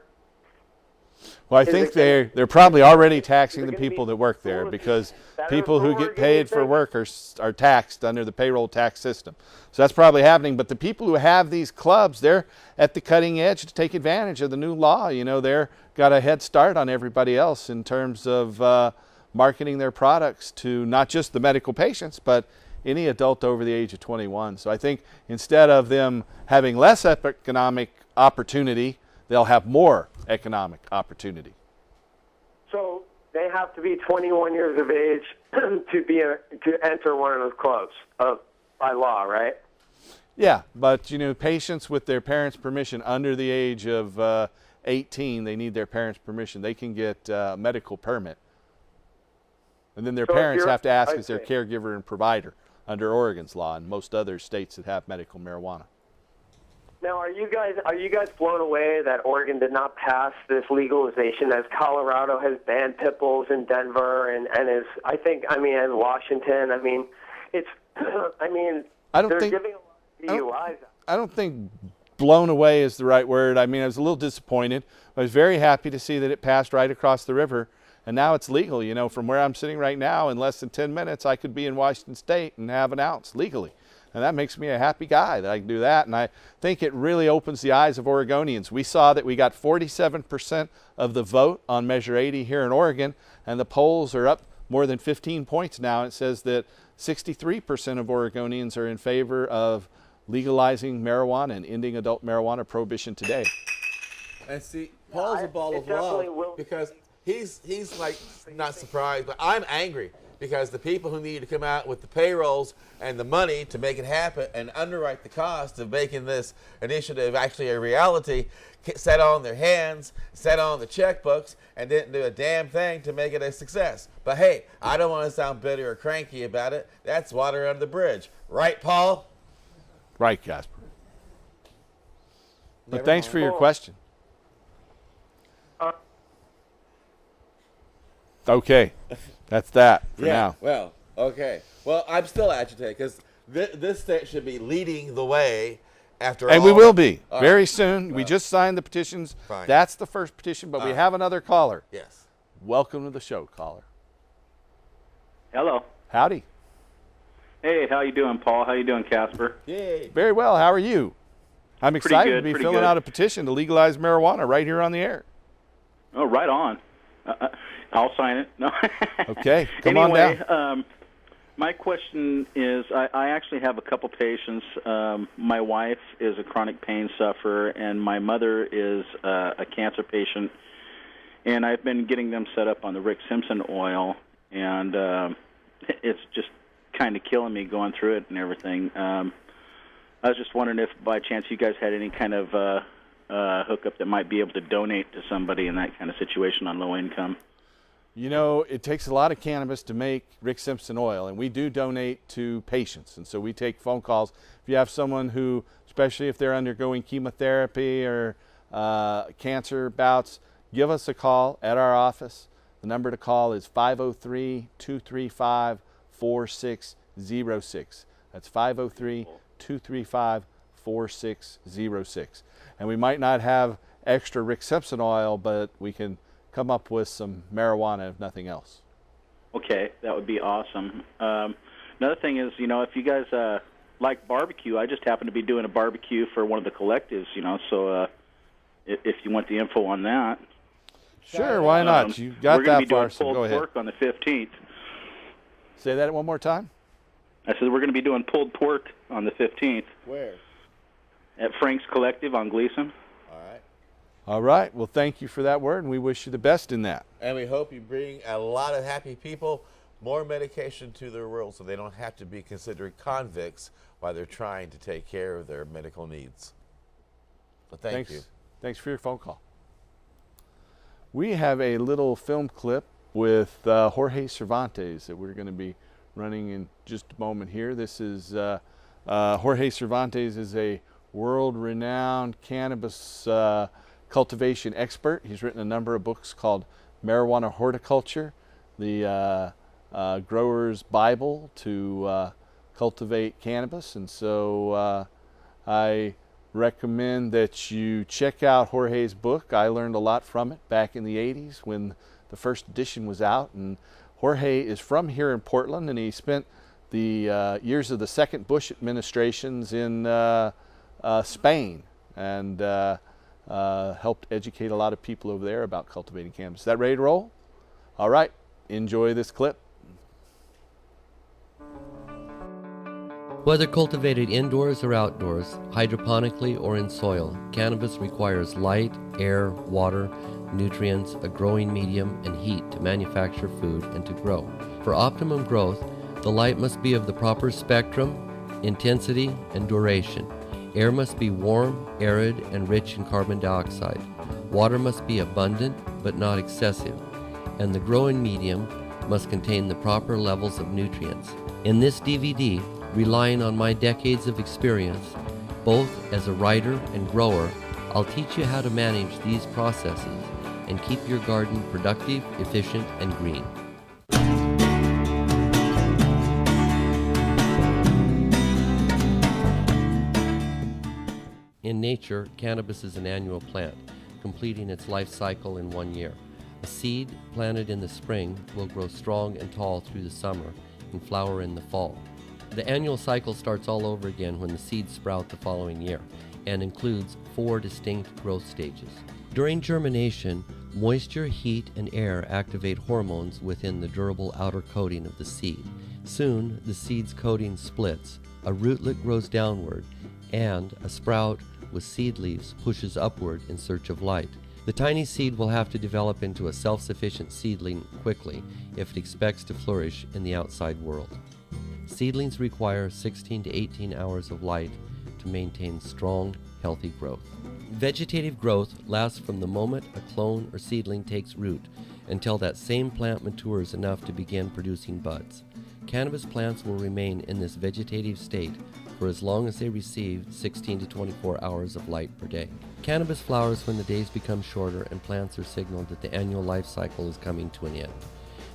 B: Well, I think they're probably already taxing the people that work there, because people who get paid for work are taxed under the payroll tax system. So that's probably happening. But the people who have these clubs, they're at the cutting edge to take advantage of the new law. They're got a head start on everybody else in terms of marketing their products to not just the medical patients, but any adult over the age of 21. So I think instead of them having less economic opportunity, they'll have more economic opportunity.
J: So they have to be 21 years of age to enter one of those clubs by law, right?
B: Yeah, but you know, patients with their parents' permission under the age of 18, they need their parents' permission. They can get a medical permit. And then their parents have to ask as their caregiver and provider under Oregon's law and most other states that have medical marijuana.
J: Now, are you guys blown away that Oregon did not pass this legalization, as Colorado has banned pit bulls in Denver and and Washington? I mean, it's they're giving a lot of DUIs.
B: I don't think blown away is the right word. I mean, I was a little disappointed. I was very happy to see that it passed right across the river, and now it's legal. You know, from where I'm sitting right now, in less than 10 minutes, I could be in Washington State and have an ounce legally. And that makes me a happy guy that I can do that. And I think it really opens the eyes of Oregonians. We saw that we got 47% of the vote on Measure 80 here in Oregon, and the polls are up more than 15 points now. It says that 63% of Oregonians are in favor of legalizing marijuana and ending adult marijuana prohibition today.
D: And see, Paul's a ball of love because he's like not surprised, but I'm angry because the people who need to come out with the payrolls and the money to make it happen and underwrite the cost of making this initiative actually a reality sat on their hands, sat on the checkbooks, and didn't do a damn thing to make it a success. But hey, I don't want to sound bitter or cranky about it. That's water under the bridge. Right, Paul?
B: Right, Casper. But thanks for your question. Okay, that's that for now.
D: Well, okay. Well, I'm still agitated because this state should be leading the way after all.
B: And we will be very soon. We just signed the petitions.
D: Fine.
B: That's the first petition, but we have another caller.
D: Yes.
B: Welcome to the show, caller.
K: Hello.
B: Howdy.
K: Hey, how you doing, Paul? How you doing, Casper?
D: Yay.
B: Very well. How are you? I'm excited to be
K: pretty
B: filling
K: good.
B: out a petition to legalize marijuana right here on the air.
K: Oh, right on. I'll sign it. No.
B: Okay, come on down.
K: My question is, I actually have a couple patients. My wife is a chronic pain sufferer, and my mother is a cancer patient. And I've been getting them set up on the Rick Simpson oil, and it's just kind of killing me going through it and everything. I was just wondering if, by chance, you guys had any kind of hookup that might be able to donate to somebody in that kind of situation on low income.
B: You know, it takes a lot of cannabis to make Rick Simpson oil, and we do donate to patients. And so we take phone calls. If you have someone who, especially if they're undergoing chemotherapy or cancer bouts, give us a call at our office. The number to call is 503-235-4606. That's 503-235-4606. And we might not have extra Rick Simpson oil, but we can come up with some marijuana if nothing else.
K: Okay, that would be awesome. Another thing is, you know, if you guys like barbecue, I just happen to be doing a barbecue for one of the collectives, you know, so if you want the info on that.
B: Sure, why not? You got that far, so go ahead.
K: We're going to be doing pulled pork on the 15th.
B: Say that one more time?
K: I said we're going to be doing pulled pork on the 15th.
D: Where?
K: At Frank's Collective on Gleason.
D: All right.
B: All right. Well, thank you for that word, and we wish you the best in that.
D: And we hope you bring a lot of happy people more medication to their world so they don't have to be considered convicts while they're trying to take care of their medical needs. So thank you.
B: Thanks for your phone call. We have a little film clip with Jorge Cervantes that we're going to be running in just a moment here. This is Jorge Cervantes is a world-renowned cannabis cultivation expert. He's written a number of books called Marijuana Horticulture, the Grower's Bible to cultivate cannabis. And so I recommend that you check out Jorge's book. I learned a lot from it back in the 80s when the first edition was out. And Jorge is from here in Portland, and he spent the years of the second Bush administrations in Spain and helped educate a lot of people over there about cultivating cannabis. Is that ready to roll? All right, enjoy this clip.
L: Whether cultivated indoors or outdoors, hydroponically or in soil, cannabis requires light, air, water, nutrients, a growing medium, and heat to manufacture food and to grow. For optimum growth, the light must be of the proper spectrum, intensity, and duration. Air must be warm, arid, and rich in carbon dioxide. Water must be abundant, but not excessive. And the growing medium must contain the proper levels of nutrients. In this DVD, relying on my decades of experience, both as a writer and grower, I'll teach you how to manage these processes and keep your garden productive, efficient, and green. In nature, cannabis is an annual plant, completing its life cycle in 1 year. A seed planted in the spring will grow strong and tall through the summer and flower in the fall. The annual cycle starts all over again when the seeds sprout the following year and includes 4 distinct growth stages. During germination, moisture, heat, and air activate hormones within the durable outer coating of the seed. Soon, the seed's coating splits, a rootlet grows downward, and a sprout with seed leaves pushes upward in search of light. The tiny seed will have to develop into a self-sufficient seedling quickly if it expects to flourish in the outside world. Seedlings require 16 to 18 hours of light to maintain strong, healthy growth. Vegetative growth lasts from the moment a clone or seedling takes root until that same plant matures enough to begin producing buds. Cannabis plants will remain in this vegetative state for as long as they receive 16 to 24 hours of light per day. Cannabis flowers when the days become shorter and plants are signaled that the annual life cycle is coming to an end.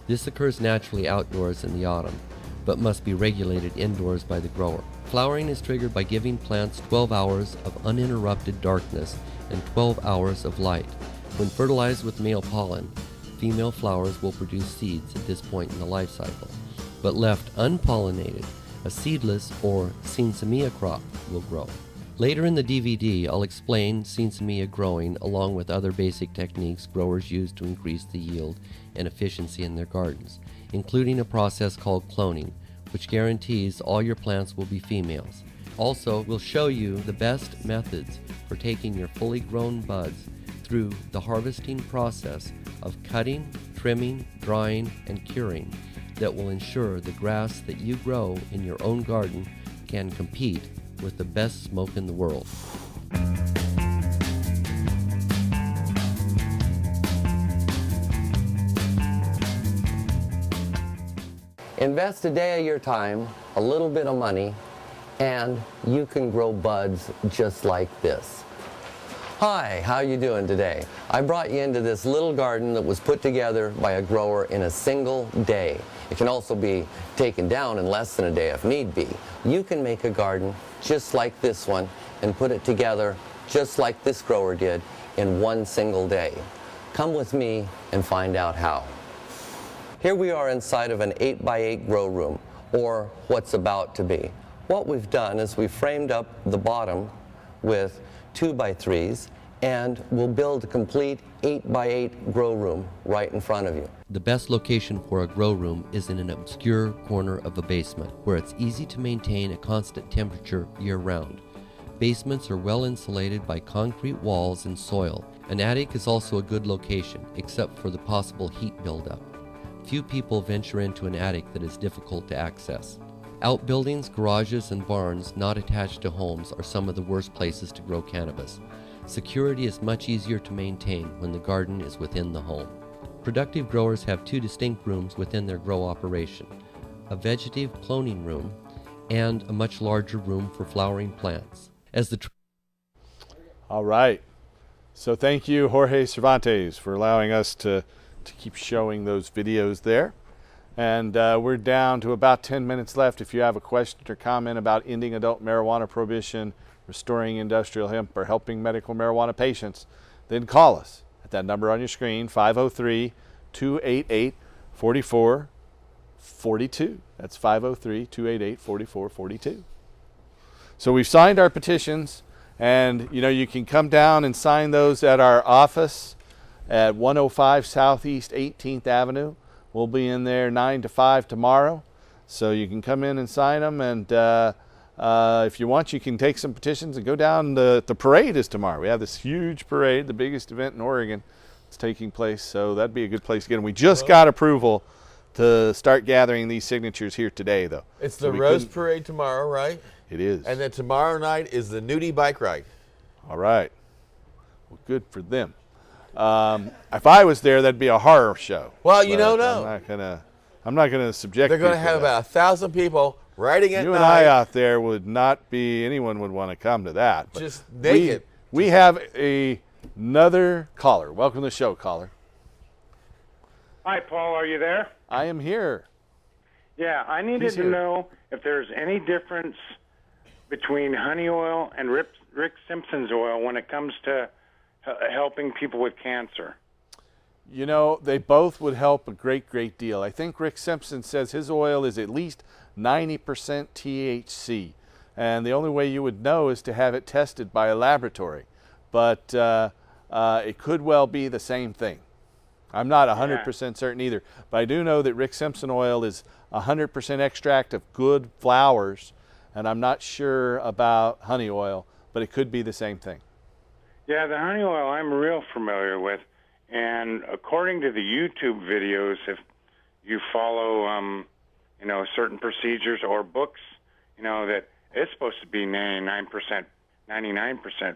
L: This occurs naturally outdoors in the autumn, but must be regulated indoors by the grower. Flowering is triggered by giving plants 12 hours of uninterrupted darkness and 12 hours of light. When fertilized with male pollen, female flowers will produce seeds at this point in the life cycle. But left unpollinated, a seedless or sinsemilla crop will grow. Later in the DVD, I'll explain sinsemilla growing along with other basic techniques growers use to increase the yield and efficiency in their gardens, including a process called cloning, which guarantees all your plants will be females. Also, we'll show you the best methods for taking your fully grown buds through the harvesting process of cutting, trimming, drying, and curing that will ensure the grass that you grow in your own garden can compete with the best smoke in the world.
M: Invest a day of your time, a little bit of money, and you can grow buds just like this. Hi, how you doing today? I brought you into this little garden that was put together by a grower in a single day. It can also be taken down in less than a day if need be. You can make a garden just like this one and put it together just like this grower did in one single day. Come with me and find out how. Here we are inside of an 8x8 grow room, or what's about to be. What we've done is we've framed up the bottom with 2x3s, and we'll build a complete 8x8 grow room right in front of you.
L: The best location for a grow room is in an obscure corner of a basement, where it's easy to maintain a constant temperature year-round. Basements are well insulated by concrete walls and soil. An attic is also a good location, except for the possible heat buildup. Few people venture into an attic that is difficult to access. Outbuildings, garages, and barns not attached to homes are some of the worst places to grow cannabis. Security is much easier to maintain when the garden is within the home. Productive growers have 2 distinct rooms within their grow operation: a vegetative cloning room and a much larger room for flowering plants.
B: All right. So thank you, Jorge Cervantes, for allowing us to keep showing those videos there. And we're down to about 10 minutes left. If you have a question or comment about ending adult marijuana prohibition, restoring industrial hemp, or helping medical marijuana patients, then call us at that number on your screen, 503-288-4442. That's 503-288-4442. So we've signed our petitions, and you can come down and sign those at our office at 105 Southeast 18th Avenue. We'll be in there 9 to 5 tomorrow, so you can come in and sign them. And if you want, you can take some petitions and go down. The parade is tomorrow. We have this huge parade, the biggest event in Oregon. It's taking place, so that'd be a good place to get them. We just got approval to start gathering these signatures here today, though.
D: It's the Rose Parade tomorrow, right?
B: It is.
D: And then tomorrow night is the nudie bike ride.
B: All right. Well, good for them. If I was there, that'd be a horror show.
D: Well, you don't know.
B: I'm not gonna subject.
D: They're going to
B: people
D: have
B: to that.
D: about 1,000 people riding at night.
B: You and I out there would not be. Anyone would want to come to that. But
D: just naked.
B: We have another caller. Welcome to the show, caller.
N: Hi, Paul. Are you there?
B: I am here.
N: Yeah, I needed to know if there's any difference between honey oil and Rick Simpson's oil when it comes to helping people with cancer.
B: You know, they both would help a great deal. I think Rick Simpson says his oil is at least 90% THC. And the only way you would know is to have it tested by a laboratory. But it could well be the same thing. I'm not 100% certain either. But I do know that Rick Simpson oil is 100% extract of good flowers. And I'm not sure about honey oil, but it could be the same thing.
N: Yeah, the honey oil I'm real familiar with. And according to the YouTube videos, if you follow, certain procedures or books, that it's supposed to be 99%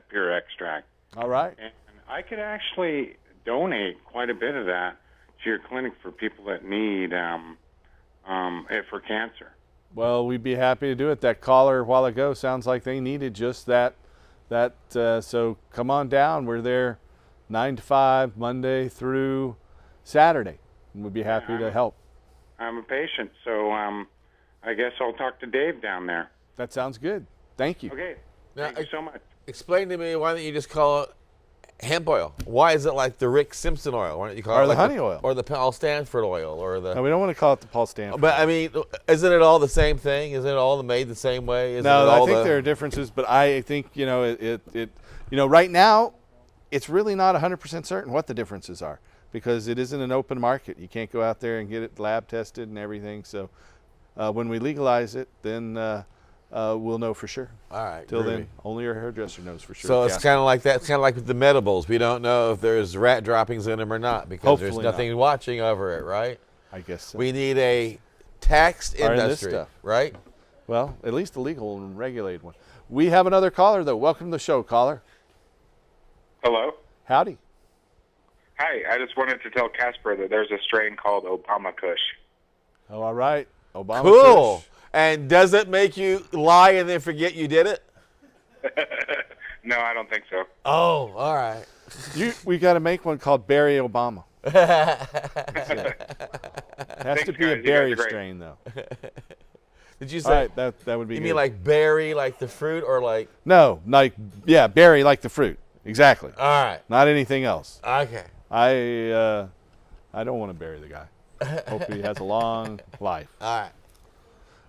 N: pure extract.
B: All right.
N: And I could actually donate quite a bit of that to your clinic for people that need it for cancer.
B: Well, we'd be happy to do it. That caller a while ago sounds like they needed just that. So come on down. We're there 9 to 5, Monday through Saturday. And we'd be happy to help.
N: I'm a patient, so I guess I'll talk to Dave down there.
B: That sounds good. Thank you.
N: Okay.
D: Now,
N: Thank you so much.
D: Explain to me, why don't you just call it hemp oil? Why is it like the Rick Simpson oil? Why don't you call it
B: the
D: like
B: honey oil?
D: Or the Paul Stanford oil? Or the...
B: No, we don't want to call it the Paul Stanford.
D: But, I mean, isn't it all the same thing? Isn't it all made the same way?
B: No, I think there are differences, but I think, right now, it's really not 100% certain what the differences are because it isn't an open market. You can't go out there and get it lab tested and everything. So when we legalize it, then we'll know for sure.
D: All right.
B: Till then, only your hairdresser knows for sure.
D: So it's kind of like that. It's kind of like with the medibles. We don't know if there's rat droppings in them or not because there's nothing watching over it, right?
B: I guess so.
D: We need a taxed industry,
B: stuff.
D: right?
B: Well, at least a legal and regulated one. We have another caller, though. Welcome to the show, caller.
O: Hello?
B: Howdy.
O: Hi, I just wanted to tell Casper that there's a strain called Obama Kush.
B: Oh, all right. Obama
D: Cool.
B: Kush.
D: And does it make you lie and then forget you did it?
O: No, I don't think so.
D: Oh, all right.
B: We got to make one called Barry Obama. It has to be a berry strain, though.
D: Did you say?
B: All right, that would be
D: You
B: good.
D: mean like berry, like the fruit, or like?
B: No, berry like the fruit. Exactly.
D: All right.
B: Not anything else.
D: Okay.
B: I don't want to bury the guy. Hope he has a long life.
D: All right.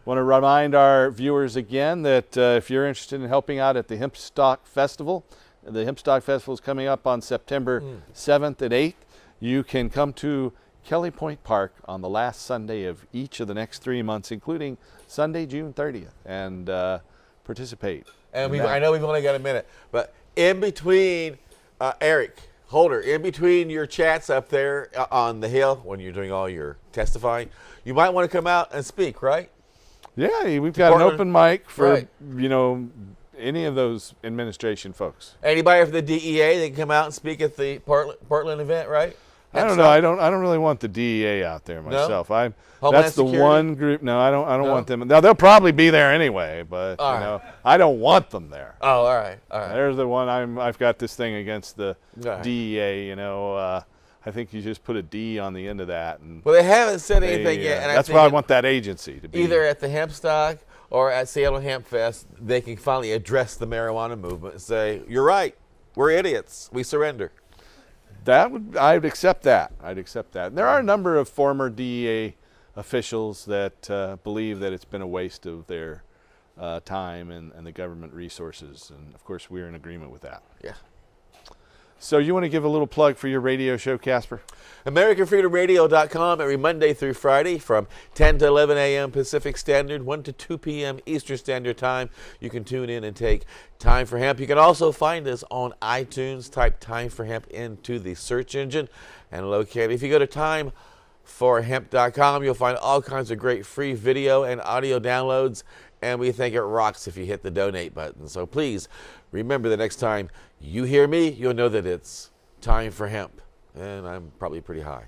B: Want to remind our viewers again that if you're interested in helping out at the Hempstock Festival, the Hempstock Festival is coming up on September 7th and 8th. You can come to Kelly Point Park on the last Sunday of each of the next 3 months, including Sunday, June 30th, and participate.
D: And I know we've only got a minute, but in between, Eric Holder, in between your chats up there on the Hill, when you're doing all your testifying, you might want to come out and speak, right?
B: Yeah, we've got an open mic for, any of those administration folks.
D: Anybody from the DEA, they can come out and speak at the Portland event, right?
B: I don't know. I don't really want the DEA out there myself.
D: No?
B: That's the one group. No, I don't want them. Now they'll probably be there anyway, but I don't want them there.
D: Oh, all right.
B: There's the one. I've got this thing against the DEA. I think you just put a D on the end of that. And
D: well, they haven't said anything yet. And
B: that's why I want that agency to be
D: either at the Hempstock or at Seattle Hemp Fest. They can finally address the marijuana movement and say, "You're right. We're idiots. We surrender."
B: I'd accept that. And there are a number of former DEA officials that believe that it's been a waste of their time and the government resources, and of course we're in agreement with that.
D: Yeah.
B: So you want to give a little plug for your radio show, Casper?
D: AmericanFreedomRadio.com every Monday through Friday from 10 to 11 a.m. Pacific Standard, 1 to 2 p.m. Eastern Standard Time. You can tune in and take Time for Hemp. You can also find us on iTunes. Type Time for Hemp into the search engine and locate it. If you go to timeforhemp.com, you'll find all kinds of great free video and audio downloads, and we think it rocks if you hit the donate button. So please remember, the next time you hear me, you'll know that it's Time for Hemp. And I'm probably pretty high.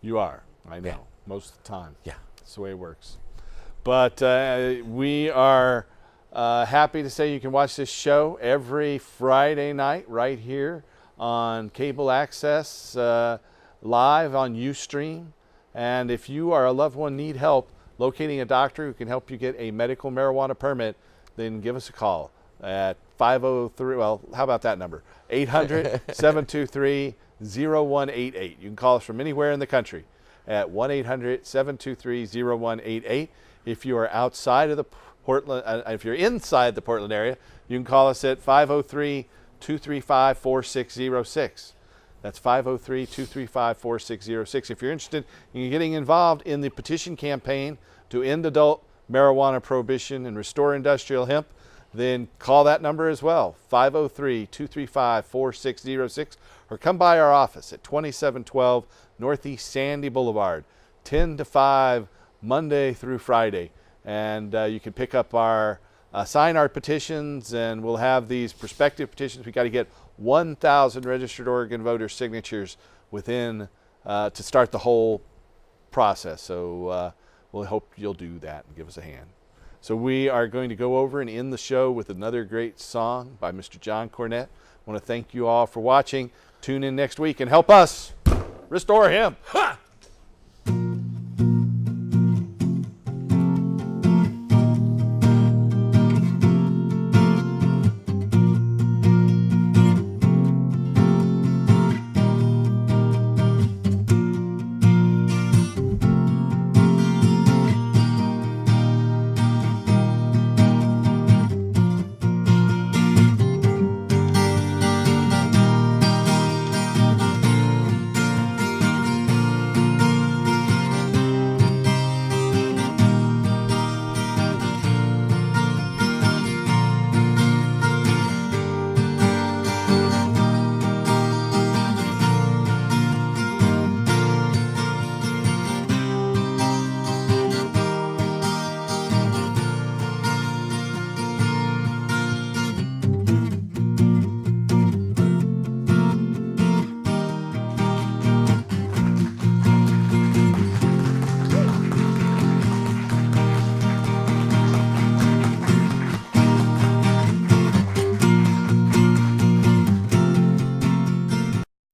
B: You are. I know.
D: Yeah.
B: Most of the time.
D: Yeah.
B: That's the way it works. But we are happy to say you can watch this show every Friday night right here on cable access, live on Ustream. And if you or a loved one need help locating a doctor who can help you get a medical marijuana permit, then give us a call at 503, well, how about that number? 800-723-0188. You can call us from anywhere in the country at 1-800-723-0188. If you are outside of the Portland, if you're inside the Portland area, you can call us at 503-235-4606. That's 503-235-4606. If you're interested in getting involved in the petition campaign to end adult marijuana prohibition and restore industrial hemp, then call that number as well, 503-235-4606, or come by our office at 2712 Northeast Sandy Boulevard, 10 to 5, Monday through Friday. And you can pick up our, sign our petitions, and we'll have these prospective petitions. We've got to get 1,000 registered Oregon voter signatures within, to start the whole process. So we'll hope you'll do that and give us a hand. So we are going to go over and end the show with another great song by Mr. John Cornette. I want to thank you all for watching. Tune in next week and help us restore hemp. Ha!